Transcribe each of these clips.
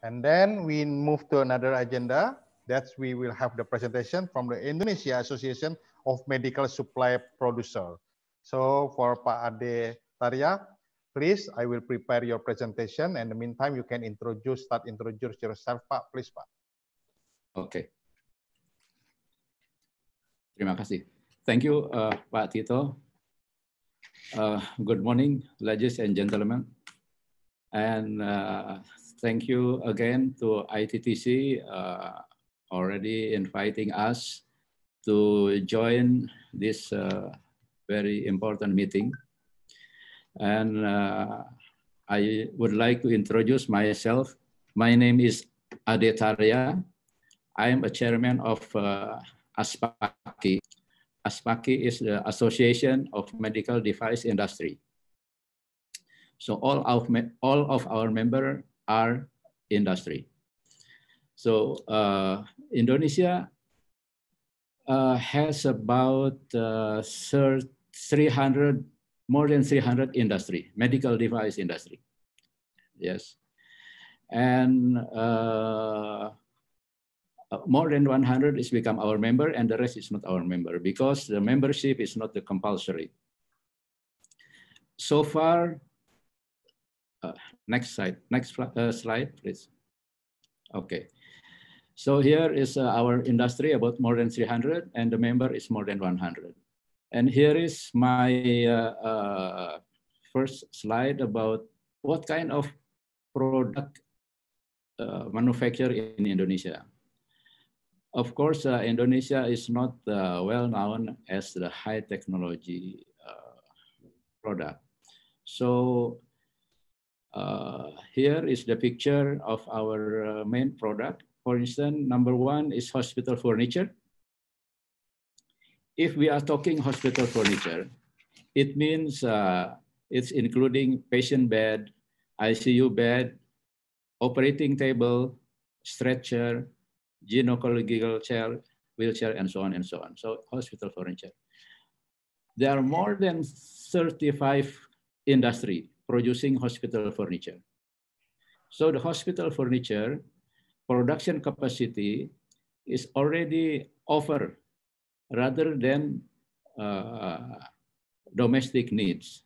And then we move to another agenda. That's we will have the presentation from the Indonesia Association of Medical Supply Producer. So for Pak Ade Tarya, please, I will prepare your presentation. And in the meantime, you can start introduce yourself, Pak. Please, Pak. Okay. Terima kasih. Thank you, Pak Tito. Good morning, ladies and gentlemen. And thank you again to ITTC already inviting us to join this very important meeting. And I would like to introduce myself. My name is Ade Tarya. I am a chairman of ASPACI. ASPACI is the Association of Medical Device Industry. So all of our members are industry. So Indonesia has about more than 300 industry, medical device industry. Yes. And more than 100 is become our member and the rest is not our member because the membership is not the compulsory. So far, next slide, please. Okay. So here is our industry, about more than 300, and the member is more than 100. And here is my first slide about what kind of product manufactured in Indonesia. Of course, Indonesia is not well known as the high technology product. So here is the picture of our main product. For instance, number one is hospital furniture. If we are talking hospital furniture, it means it's including patient bed, ICU bed, operating table, stretcher, gynecological chair, wheelchair, and so on and so on. So hospital furniture. There are more than 35 industry producing hospital furniture. So the hospital furniture production capacity is already over rather than domestic needs.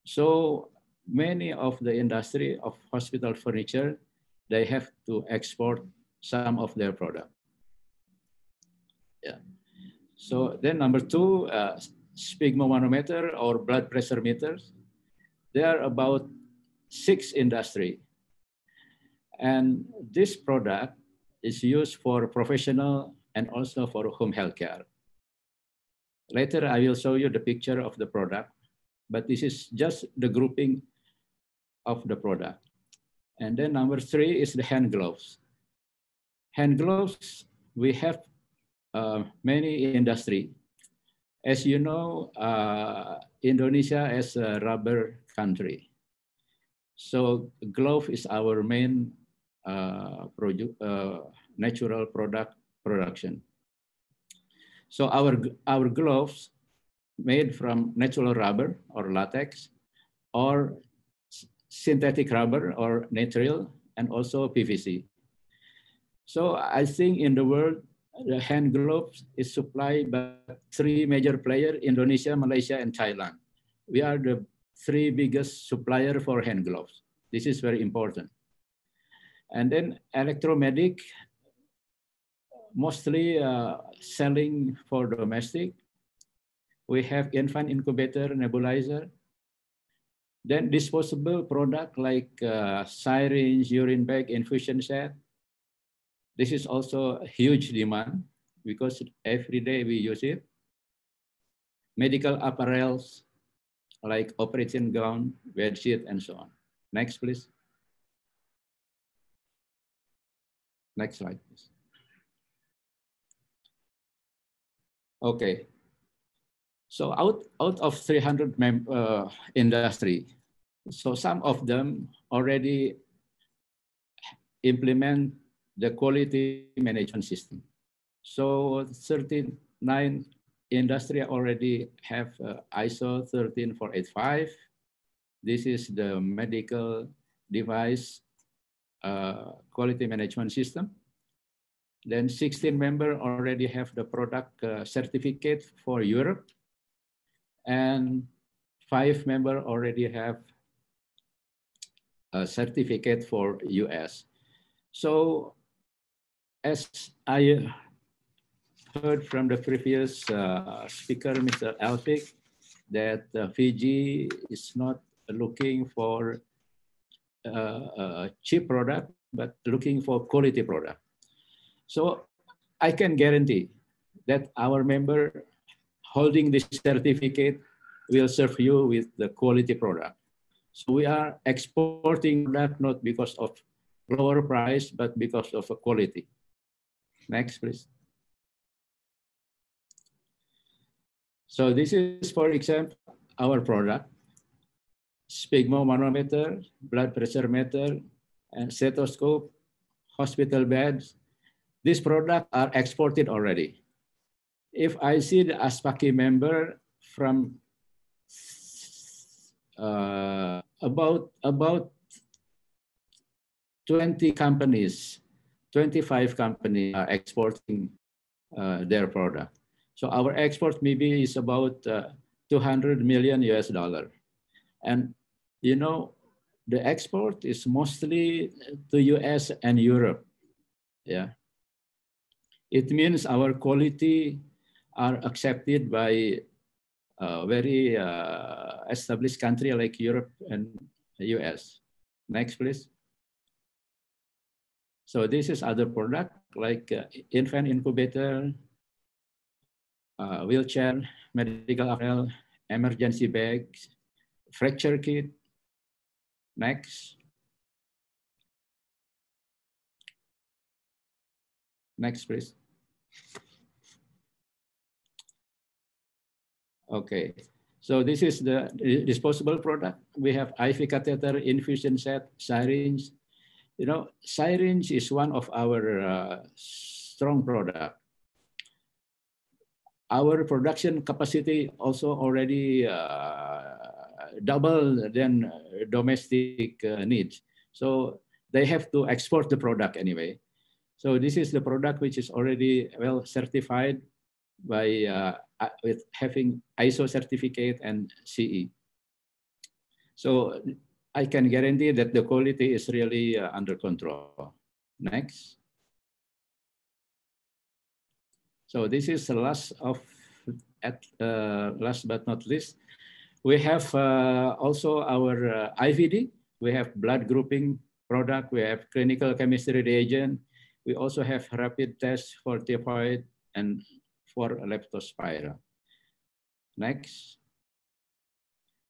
So many of the industry of hospital furniture, they have to export some of their product. Yeah. So then number two, sphygmomanometer or blood pressure meters. There are about 6 industry. And this product is used for professional and also for home healthcare. Later, I will show you the picture of the product, but this is just the grouping of the product. And then number 3 is the hand gloves. Hand gloves, we have many industry. As you know, Indonesia is a rubber country. So glove is our main natural product production. So our gloves made from natural rubber or latex or synthetic rubber or nitrile and also PVC. So I think in the world, the hand gloves is supplied by 3 major players, Indonesia, Malaysia, and Thailand. We are the 3 biggest supplier for hand gloves. This is very important. And then electromedic, mostly selling for domestic. We have infant incubator, nebulizer. Then disposable product like syringe, urine bag, infusion set. This is also a huge demand because every day we use it. Medical apparels like operation gown, bed sheet, and so on. Next, please. Next slide, please. Okay. So out of 300 industry, so some of them already implement the quality management system. So 39 industry already have ISO 13485. This is the medical device quality management system. Then 16 members already have the product certificate for Europe, and 5 members already have a certificate for US. So as I heard from the previous speaker, Mr. Alvik, that Fiji is not looking for a cheap product, but looking for quality product. So I can guarantee that our member holding this certificate will serve you with the quality product. So we are exporting product not because of lower price, but because of quality. Next, please. So this is, for example, our product: sphygmomanometer, blood pressure meter, and stethoscope, hospital beds. These products are exported already. If I see the ASPACI member from about 20 companies, 25 companies are exporting their product. So our export maybe is about 200 million US dollar. And you know, the export is mostly to US and Europe. Yeah. It means our quality are accepted by a very established country like Europe and US. Next, please. So this is other product like infant incubator, wheelchair, medical apparel, emergency bags, fracture kit. Next. Next, please. Okay, so this is the disposable product. We have IV catheter, infusion set, syringe. You know, syringe is one of our strong product. Our production capacity also already double than domestic needs. So they have to export the product anyway. So this is the product which is already well certified by with having ISO certificate and CE. So I can guarantee that the quality is really under control. Next. So this is the last but not least. We have also our IVD. We have blood grouping product. We have clinical chemistry reagent. We also have rapid tests for typhoid and for leptospira. Next.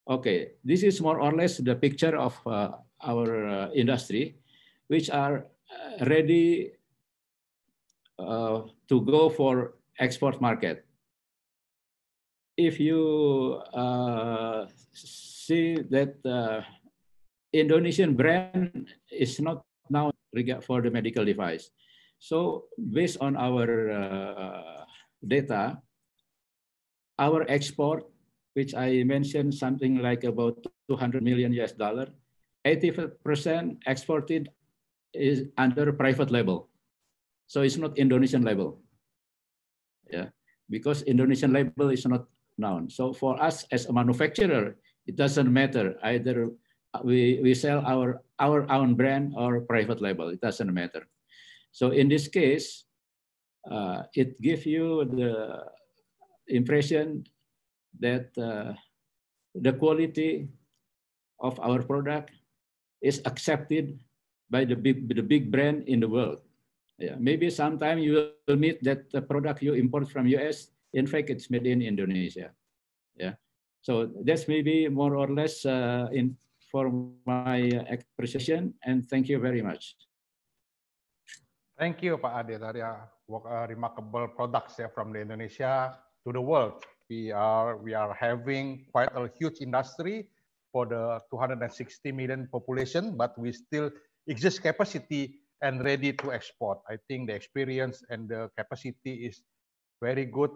Okay, this is more or less the picture of our industry, which are ready to go for export market. If you see that Indonesian brand is not now for the medical device. So based on our data, our export, which I mentioned something like about 200 million US dollar, 80% exported is under private label. So it's not Indonesian label. Yeah, because Indonesian label is not known. So for us as a manufacturer, it doesn't matter either we sell our own brand or private label, it doesn't matter. So in this case, it gives you the impression that the quality of our product is accepted by the big brand in the world. Yeah, maybe sometime you will meet that the product you import from US, in fact, it's made in Indonesia. Yeah, so that's maybe more or less for my appreciation, and thank you very much. Thank you, Pak Ade. Remarkable products from the Indonesia to the world. We are having quite a huge industry for the 260 million population, but we still exist capacity and ready to export. I think the experience and the capacity is very good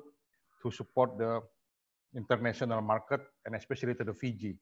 to support the international market and especially to the Fiji.